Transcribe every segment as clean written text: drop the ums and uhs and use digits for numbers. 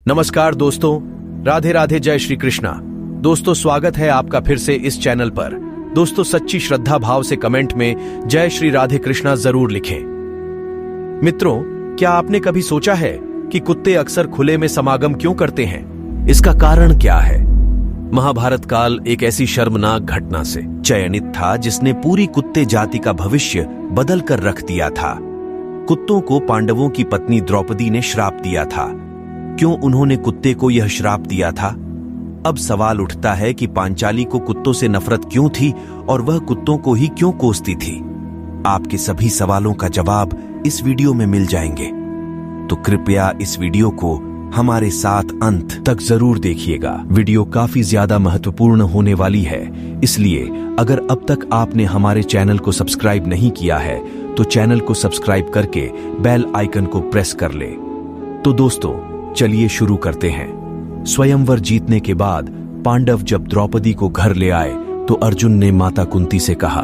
नमस्कार दोस्तों, राधे राधे, जय श्री कृष्णा। दोस्तों, स्वागत है आपका फिर से इस चैनल पर। दोस्तों, सच्ची श्रद्धा भाव से कमेंट में जय श्री राधे कृष्णा जरूर लिखें। मित्रों, क्या आपने कभी सोचा है कि कुत्ते अक्सर खुले में समागम क्यों करते हैं? इसका कारण क्या है? महाभारत काल एक ऐसी शर्मनाक घटना से चयनित था जिसने पूरी कुत्ते जाति का भविष्य बदल कर रख दिया था। कुत्तों को पांडवों की पत्नी द्रौपदी ने श्राप दिया था। क्यों उन्होंने कुत्ते को यह श्राप दिया था? अब सवाल उठता है कि पांचाली को कुत्तों से नफरत क्यों थी और वह कुत्तों को ही क्यों कोसती थी? आपके सभी सवालों का जवाब इस वीडियो में मिल जाएंगे, तो कृपया इस वीडियो को हमारे साथ अंत तक जरूर देखिएगा। वीडियो काफी ज्यादा महत्वपूर्ण होने वाली है, इसलिए अगर अब तक आपने हमारे चैनल को सब्सक्राइब नहीं किया है तो चैनल को सब्सक्राइब करके बेल आइकन को प्रेस कर ले। तो दोस्तों, चलिए शुरू करते हैं। स्वयंवर जीतने के बाद पांडव जब द्रौपदी को घर ले आए तो अर्जुन ने माता कुंती से कहा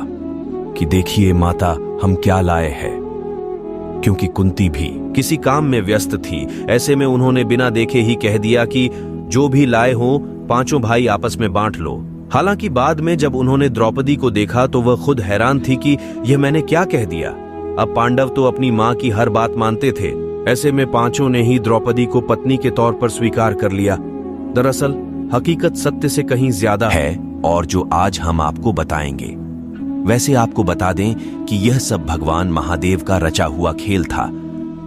कि देखिए माता, हम क्या लाए हैं। क्योंकि कुंती भी किसी काम में व्यस्त थी, ऐसे में उन्होंने बिना देखे ही कह दिया कि जो भी लाए हो पांचों भाई आपस में बांट लो। हालांकि बाद में जब उन्होंने द्रौपदी को देखा तो वह खुद हैरान थी कि यह मैंने क्या कह दिया। अब पांडव तो अपनी मां की हर बात मानते थे, ऐसे में पांचों ने ही द्रौपदी को पत्नी के तौर पर स्वीकार कर लिया। दरअसल हकीकत सत्य से कहीं ज्यादा है और जो आज हम आपको बताएंगे। वैसे आपको बता दें कि यह सब भगवान महादेव का रचा हुआ खेल था।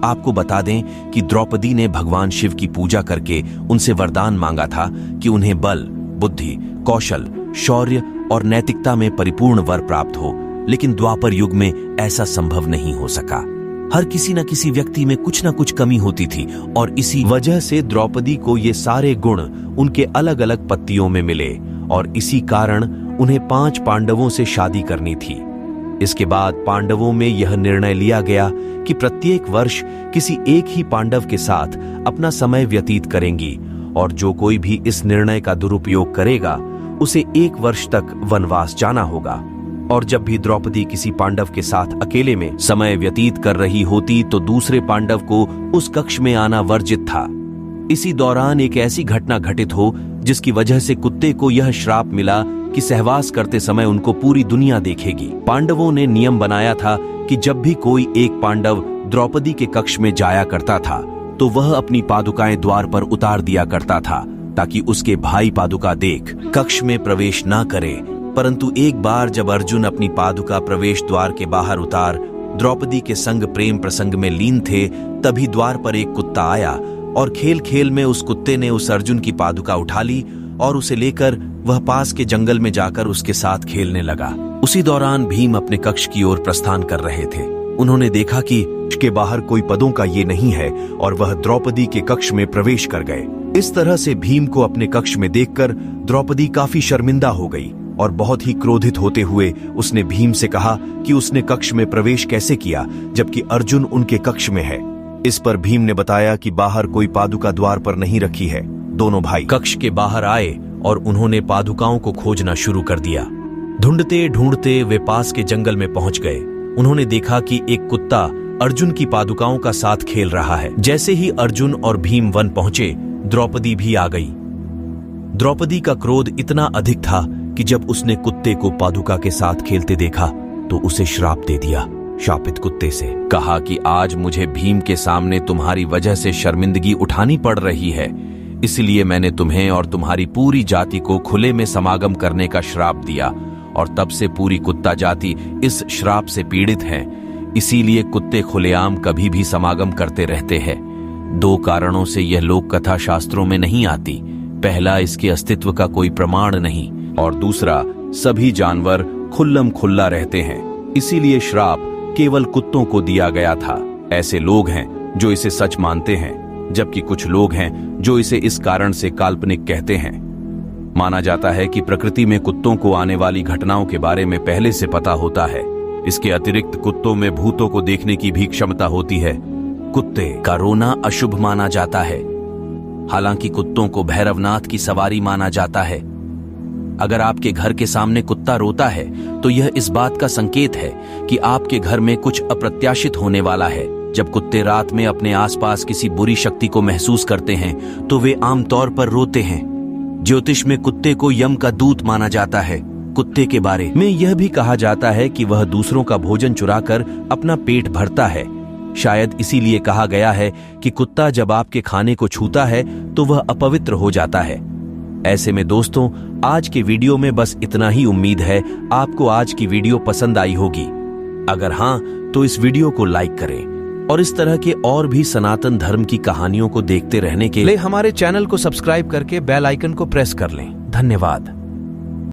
आपको बता दें कि द्रौपदी ने भगवान शिव की पूजा करके उनसे वरदान मांगा था कि उन्हें बल, बुद्धि, कौशल, शौर्य और नैतिकता में परिपूर्ण वर प्राप्त हो, लेकिन द्वापर युग में ऐसा संभव नहीं हो सका। हर किसी न किसी व्यक्ति में कुछ न कुछ कमी होती थी और इसी वजह से द्रौपदी को ये सारे गुण उनके अलग अलग पत्तियों में मिले और इसी कारण उन्हें 5 पांडवों से शादी करनी थी। इसके बाद पांडवों में यह निर्णय लिया गया कि प्रत्येक वर्ष किसी एक ही पांडव के साथ अपना समय व्यतीत करेंगी और जो कोई भी इस निर्णय का दुरुपयोग करेगा उसे 1 वर्ष तक वनवास जाना होगा। और जब भी द्रौपदी किसी पांडव के साथ अकेले में समय व्यतीत कर रही होती तो दूसरे पांडव को उस कक्ष में आना वर्जित था। इसी दौरान एक ऐसी घटना घटित हो जिसकी वजह से कुत्ते को यह श्राप मिला कि सहवास करते समय उनको पूरी दुनिया देखेगी। पांडवों ने नियम बनाया था कि जब भी कोई एक पांडव द्रौपदी के कक्ष में जाया करता था तो वह अपनी पादुकाएं द्वार पर उतार दिया करता था ताकि उसके भाई पादुका देख कक्ष में प्रवेश न करे। परंतु एक बार जब अर्जुन अपनी पादुका प्रवेश द्वार के बाहर उतार द्रौपदी के संग प्रेम प्रसंग में लीन थे, तभी द्वार पर एक कुत्ता आया और खेल खेल में उस कुत्ते ने उस अर्जुन की पादुका उठा ली और उसे लेकर वह पास के जंगल में जाकर उसके साथ खेलने लगा। उसी दौरान भीम अपने कक्ष की ओर प्रस्थान कर रहे थे। उन्होंने देखा कि के बाहर कोई पदों का ये नहीं है और वह द्रौपदी के कक्ष में प्रवेश कर गए। इस तरह से भीम को अपने कक्ष में देखकर द्रौपदी काफी शर्मिंदा हो गई और बहुत ही क्रोधित होते हुए उसने भीम से कहा कि उसने कक्ष में प्रवेश कैसे किया जबकि अर्जुन उनके कक्ष में है। इस पर भीम ने बताया कि बाहर कोई पादुका द्वार पर नहीं रखी है। दोनों भाई कक्ष के बाहर आए और उन्होंने पादुकाओं को खोजना शुरू कर दिया। ढूंढते ढूंढते वे पास के जंगल में पहुंच गए। उन्होंने देखा कि एक कुत्ता अर्जुन की पादुकाओं का साथ खेल रहा है। जैसे ही अर्जुन और भीम वन पहुंचे, द्रौपदी भी आ गई। द्रौपदी का क्रोध इतना अधिक था कि जब उसने कुत्ते को पादुका के साथ खेलते देखा तो उसे श्राप दे दिया। शापित कुत्ते से कहा कि आज मुझे भीम के सामने तुम्हारी वजह से शर्मिंदगी उठानी पड़ रही है, इसलिए मैंने तुम्हें और तुम्हारी पूरी जाति को खुले में समागम करने का श्राप दिया और तब से पूरी कुत्ता जाति इस श्राप से पीड़ित है। इसीलिए कुत्ते खुलेआम कभी भी समागम करते रहते हैं। 2 कारणों से यह लोक कथा शास्त्रों में नहीं आती। पहला, इसके अस्तित्व का कोई प्रमाण नहीं और दूसरा, सभी जानवर खुल्लम खुल्ला रहते हैं, इसीलिए श्राप केवल कुत्तों को दिया गया था। ऐसे लोग हैं जो इसे सच मानते हैं, जबकि कुछ लोग हैं जो इसे इस कारण से काल्पनिक कहते हैं। माना जाता है कि प्रकृति में कुत्तों को आने वाली घटनाओं के बारे में पहले से पता होता है। इसके अतिरिक्त कुत्तों में भूतों को देखने की भी क्षमता होती है। कुत्ते का रोना अशुभ माना जाता है, हालांकि कुत्तों को भैरवनाथ की सवारी माना जाता है। अगर आपके घर के सामने कुत्ता रोता है तो यह इस बात का संकेत है कि आपके घर में कुछ अप्रत्याशित होने वाला है। जब कुत्ते रात में अपने आसपास किसी बुरी शक्ति को महसूस करते हैं तो वे आमतौर पर रोते हैं। ज्योतिष में कुत्ते को यम का दूत माना जाता है। कुत्ते के बारे में यह भी कहा जाता है कि वह दूसरों का भोजन चुराकर अपना पेट भरता है। शायद इसीलिए कहा गया है कि कुत्ता जब आपके खाने को छूता है तो वह अपवित्र हो जाता है। ऐसे में दोस्तों, आज के वीडियो में बस इतना ही। उम्मीद है आपको आज की वीडियो पसंद आई होगी। अगर हां तो इस वीडियो को लाइक करें और इस तरह के और भी सनातन धर्म की कहानियों को देखते रहने के लिए हमारे चैनल को सब्सक्राइब करके बेल आइकन को प्रेस कर लें। धन्यवाद।